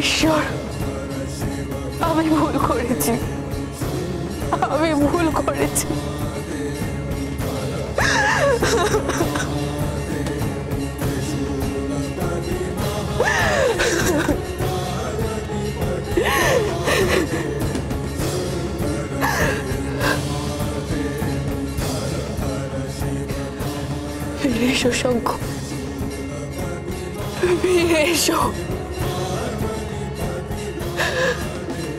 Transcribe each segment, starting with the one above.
ঈশ্বর, আমি ভুল করেছি, আমি ভুল করেছি। ফিরে এসো শঙ্খ, ফিরে এসো।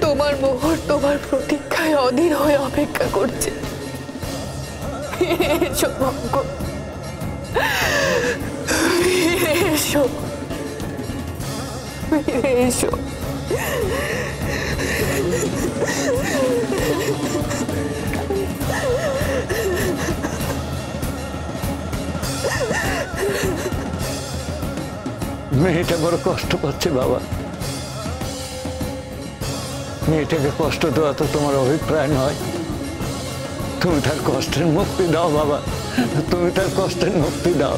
তোমার মোহর তোমার প্রতীক্ষায় অধীর হয়ে অপেক্ষা করছে। ফিরে এসো শঙ্খ, ফিরে এসো, ফিরে এসো। মেয়েটা বড় কষ্ট পাচ্ছে বাবা। মেয়েটাকে কষ্ট দেওয়া তো তোমার অভিপ্রায় নয়। তুমি তার কষ্টের মুক্তি দাও বাবা, তুমি তার কষ্টের মুক্তি দাও।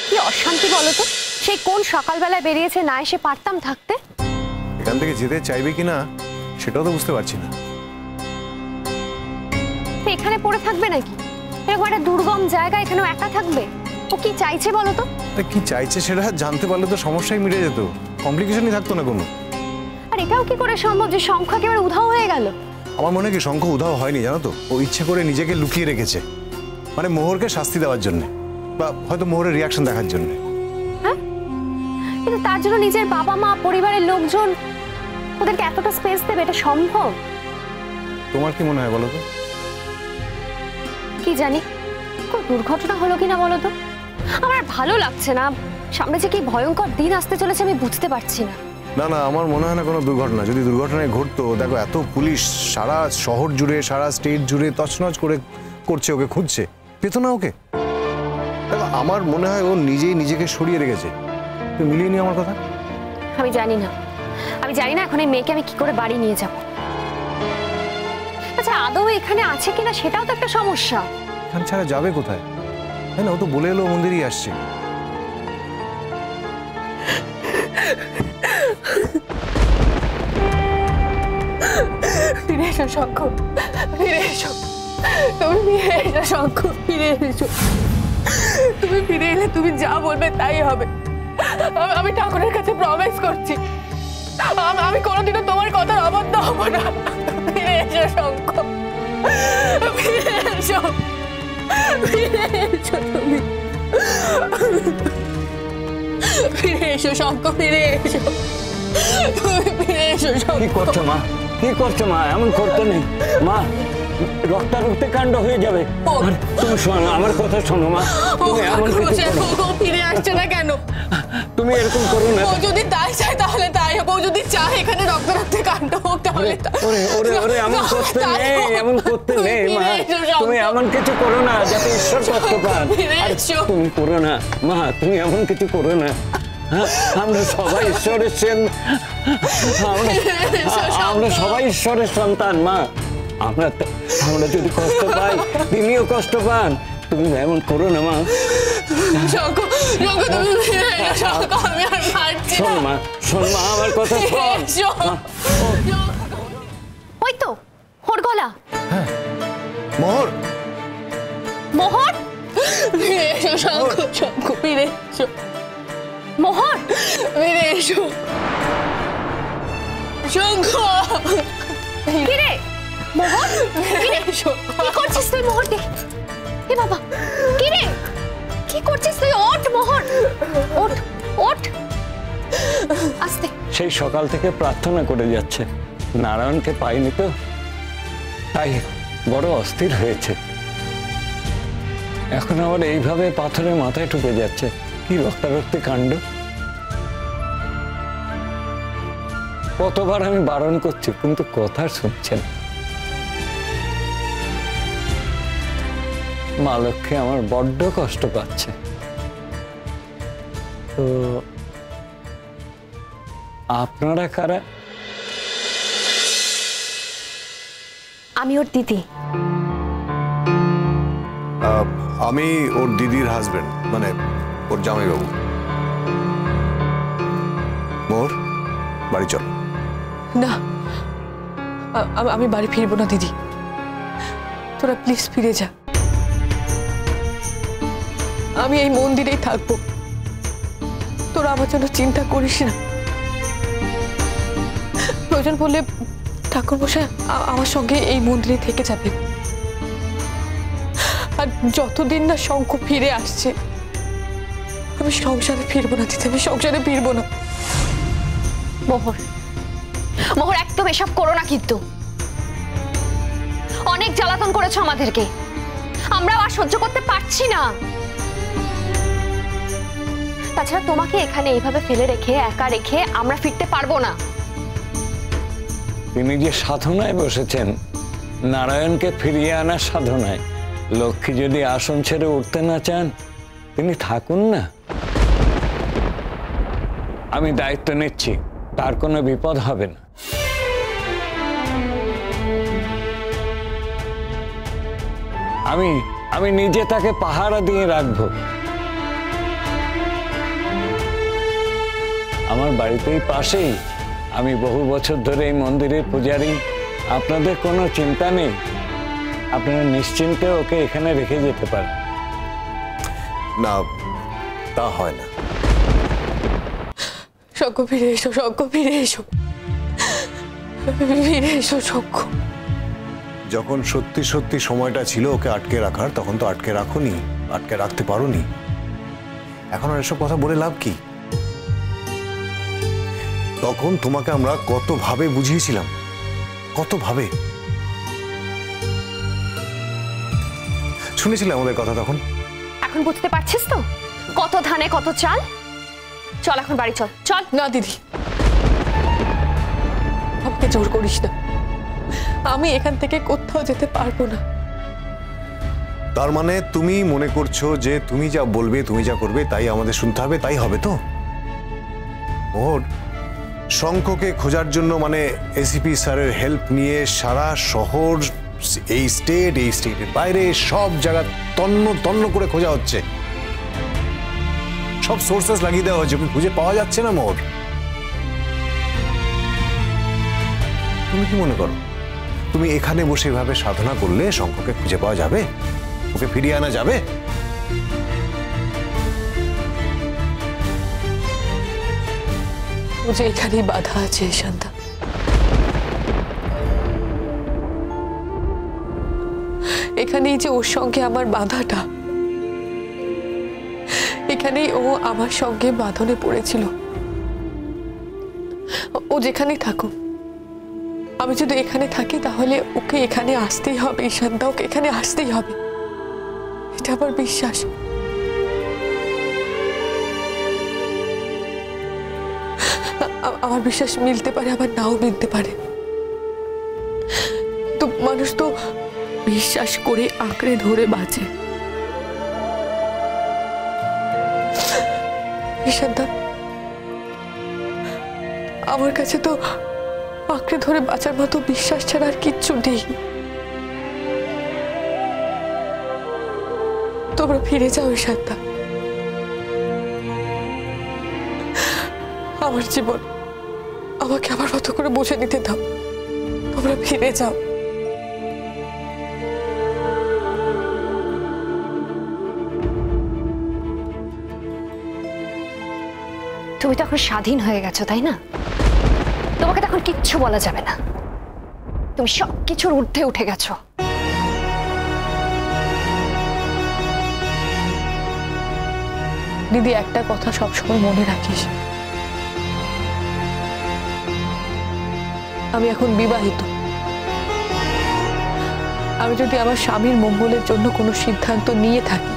কি অশান্তি বলো তো, সেই কোন সকালবেলায় বেরিয়েছে, না এসে পারতাম থাকতে। এখান থেকে যেতে চাইবে কিনা সেটাও তো বুঝতে পারছি না। এখানে পড়ে থাকবে নাকি? এরকম একটা দুর্গম জায়গা, এখানেও একা থাকবে? ও কি চাইছে বলো তো? কি চাইছে সেটা জানতে পারলে তো সমস্যাই মিটে যেত, কমপ্লিকেশনই থাকতো না কোনো। আর এটাও কি করে সম্ভব যে শঙ্খ একেবারে উধাও হয়ে গেল? আমার মনে হয় কি শঙ্খ উধাও হয়নি জানো তো, ও ইচ্ছে করে নিজেকে লুকিয়ে রেখেছে, মানে মোহরকে শাস্তি দেওয়ার জন্য, বা হয়তো মোহরের রিয়াকশন দেখার জন্য। হ্যাঁ, কিন্তু তার জন্য নিজের বাবা মা, পরিবারের লোকজন ওদেরকে এতটা স্পেস দেবে, এটা সম্ভব? তোমার কি মনে হয় বলো তো? কি জানি, কোন দুর্ঘটনা হলো কিনা বলো তো। আমার ভালো লাগছে না, সামনে যে কি ভয়ঙ্কর দিন আসতে চলেছে আমি বুঝতে পারছি না। না না, আমার মনে হয় না কোনো দুর্ঘটনা। যদি দুর্ঘটনায় ঘটতো, দেখো এত পুলিশ সারা শহর জুড়ে, সারা স্টেট জুড়ে তছনছ করে করছে, ওকে খুঁজছে, পেতো না ওকে। দেখো আমার মনে হয় ও নিজেই নিজেকে সরিয়ে রেখেছে। তুমি মিলিয়ে নি আমার কথা? আমি জানি না, আমি জানি না এখন এই মেয়েকে আমি কি করে বাড়ি নিয়ে যাব। আচ্ছা, আদৌ এখানে আছে কিনা সেটাও তো একটা সমস্যা। এখান ছাড়া যাবে কোথায়? তাই না, ও তো বলে এলো মন্দিরেই আসছে। ফিরে এসো শঙ্খ, ফিরে এসো, তুমি ফিরে এসো শঙ্খ, ফিরে এসো। তুমি ফিরে এলে তুমি যা বলবে তাই হবে। আমি ঠাকুরের কাছে প্রমিস করছি, আমি কোনোদিনও তোমার কথার অবাধ্য হব না। ফিরে এসো শঙ্খ, ফিরে এসো, ফিরে এসো, তুমি ফিরে এসো শঙ্খ, ফিরে এসো, তুমি ফিরে এসো শঙ্খ। কি করছো মা, কি করছো মা? এমন করতে নেই মা, রক্তারক্তি কাণ্ড হয়ে যাবে। তুমি শোনো আমার কথা, শোনো মা, তুমি এমন কিছু করো। ফিরে আসছে না কেন? তুমি এরকম করো না। ও যদি তাই চায় তাহলে তাই হোক, ও যদি চায় এখানে রক্তারক্তি কাণ্ড হোক তাহলে ওরে ওরে ওরে, এমন করতে নেই, এমন করতে নেই মা, তুমি এমন কিছু করো না যাতে ঈশ্বর কষ্ট পান। তুমি করো না মা, তুমি এমন কিছু করো না। আমরা সবাই ঈশ্বরের আমরা সবাই ঈশ্বরের সন্তান মা। আমরা যদি কষ্ট পাই, তিনিও কষ্ট পান। তুমি এমন করো না মা। শোন মা, শোন মা, আমার কথা শোন। ওই তো ওর গলা। মোহর, মোহর, ফিরে এসো শঙ্খ, শঙ্খ ফিরে এসো, মোহর ফিরে এসো শঙ্খ। কি রে মোহর, কি রে, কি করছিস তুই? মোহর দেখ, এ বাবা, কি রে, কি করছিস তুই? ওঠ মোহর, ওঠ, ওঠ, আস্তে। সেই সকাল থেকে প্রার্থনা করে যাচ্ছে, নারায়ণকে পাইনি তো, তাই বড় অস্থির হয়েছে। এখন আবার এইভাবে পাথরে মাথায় ঠুকে যাচ্ছে। কি রক্তারক্তি কাণ্ড! কতবার আমি বারণ করছি কিন্তু কথা শুনছেন। মা লক্ষ্মী আমার বড্ড কষ্ট পাচ্ছে। তো আপনারা কারা? আমি ওর দিদি। আমি ওর দিদির হাজবেন্ড, মানে ওর জামাইবাবু। মোর বাড়ি চল। না, আমি বাড়ি ফিরবো না দিদি, তোরা প্লিজ ফিরে যা। আমি এই মন্দিরেই থাকবো, তোরা আমার জন্য চিন্তা করিস না। প্রয়োজন পড়লে ঠাকুরমশাই আমার সঙ্গে এই মন্দিরে থেকে যাবে। আর যতদিন না শঙ্খ ফিরে আসছে আমি সংসারে ফিরবো না দিদি, আমি সংসারে ফিরবো না। মোহর, মোহর একদম এসব করো না, কিন্তু অনেক জ্বালাতন করেছো আমাদেরকে, আমরাও আর সহ্য করতে পারছি না। তাছাড়া তোমাকে এখানে এইভাবে ফেলে রেখে, একা রেখে আমরা ফিরতে পারবো না। তিনি যে সাধনায় বসেছেন, নারায়ণকে ফিরিয়ে আনার সাধনায়, লক্ষ্মী যদি আসন ছেড়ে উঠতে না চান তিনি থাকুন না। আমি দায়িত্ব নিচ্ছি, তার কোনো বিপদ হবে না। আমি নিজে তাকে পাহারা দিয়ে রাখবো। আমার বাড়িতেই পাশেই, আমি বহু বছর ধরে এই মন্দিরের পূজারী। আপনাদের কোনো চিন্তা নেই, আপনারা নিশ্চিন্তে ওকে এখানে রেখে যেতে পারেন। না, তা হয় না। শঙ্খ ফিরে এসো, শঙ্খ ফিরে এসো, ফিরে এসো শঙ্খ। যখন সত্যি সত্যি সময়টা ছিল ওকে আটকে রাখার, তখন তো আটকে রাখোনি, আটকে রাখতে পারোনি। এখন আর এসব কথা বলে লাভ কি? তখন তোমাকে আমরা কত ভাবে বুঝিয়েছিলাম, কত ভাবে শুনেছিলে আমাদের কথা তখন। এখন বুঝতে পারছিস তো কত ধানে কত চাল। চল এখন বাড়ি চল। চল। না দিদি, আমাকে জোর করিস না, আমি এখান থেকে কোথাও যেতে পারবো না। তার মানে তুমি মনে করছো যে তুমি যা বলবে, তুমি যা করবে তাই আমাদের শুনতে হবে, তাই হবে তো? ওর শঙ্খকে খোঁজার জন্য মানে এসিপি স্যারের হেল্প নিয়ে সারা শহর, এই স্টেটের বাইরে সব জায়গা তন্ন তন্ন করে খোঁজা হচ্ছে, সব সোর্সেস লাগিয়ে দেওয়া হয়েছে, খুঁজে পাওয়া যাচ্ছে না। মোর, তুমি কি মনে করো তুমি এখানে বসে এভাবে সাধনা করলে শঙ্খকে খুঁজে পাওয়া যাবে, ওকে ফিরিয়ে আনা যাবে? ও যে এখানেই বাধা আছে শান্তা, এখানেই যে ওর সঙ্গে আমার বাধাটা, এখানেই ও আমার সঙ্গে বাঁধনে পড়েছিল। ও যেখানেই থাকুক, আমি যদি এখানে থাকি তাহলে ওকে এখানে আসতেই হবে শান্তা, ওকে এখানে আসতেই হবে, এটা আমার বিশ্বাস। আমার বিশ্বাস মিলতে পারে, আবার নাও মিলতে পারে, তো মানুষ তো বিশ্বাস করে আঁকড়ে ধরে বাঁচে। শান্তা, আমার কাছে তো আঁকড়ে ধরে বাঁচার মতো বিশ্বাস ছাড়া আর কিচ্ছু নেই। তোমরা ফিরে যাও শান্তা, আমার জীবন আমাকে আমার মতো করে বুঝে নিতে দাও, তোমরা ফিরে যাও। তুমি তো এখন স্বাধীন হয়ে গেছো, তাই না? তোমাকে তখন কিচ্ছু বলা যাবে না, তুমি সবকিছুর ঊর্ধ্বে উঠে গেছো। দিদি, একটা কথা সবসময় মনে রাখিস, আমি এখন বিবাহিত। আমি যদি আমার স্বামীর মঙ্গলের জন্য কোনো সিদ্ধান্ত নিয়ে থাকি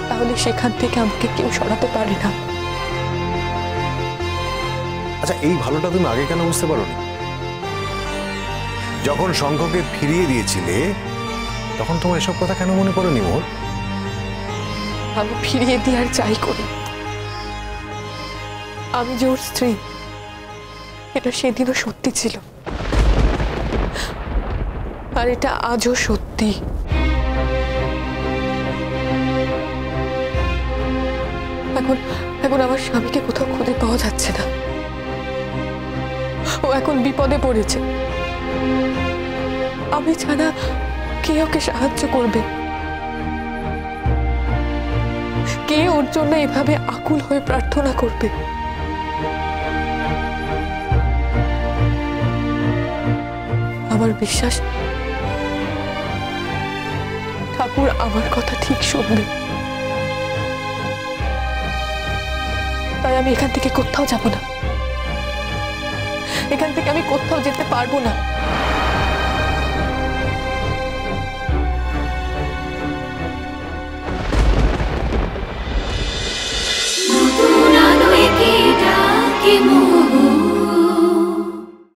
তাহলে সেখান থেকে আমাকে কেউ সরাতে পারে না। আচ্ছা, এই ভালোটা তুমি আগে কেন বুঝতে পারোনি? যখন শঙ্খকে ফিরিয়ে দিয়েছিলে তখন তোমার এসব কথা কেন মনে পড়েনি? মোর, আমি ফিরিয়ে দিয়ে আর চাই করি, আমি যে ওর স্ত্রী এটা সেদিনও সত্যি ছিল। আর এটা আজও সত্যি। এখন এখন আমার স্বামীকে কোথাও খুঁজে পাওয়া যাচ্ছে না। ও এখন বিপদে পড়েছে। আমি ছাড়া কে ওকে সাহায্য করবে? কে ওর জন্য এভাবে আকুল হয়ে প্রার্থনা করবে? আমার বিশ্বাস ঠাকুর আমার কথা ঠিক শুনবে। তাই আমি এখান থেকে কোথাও যাব না। এখান থেকে আমি কোথাও যেতে পারবো না। নতুন আলো একে ডাকে মোহ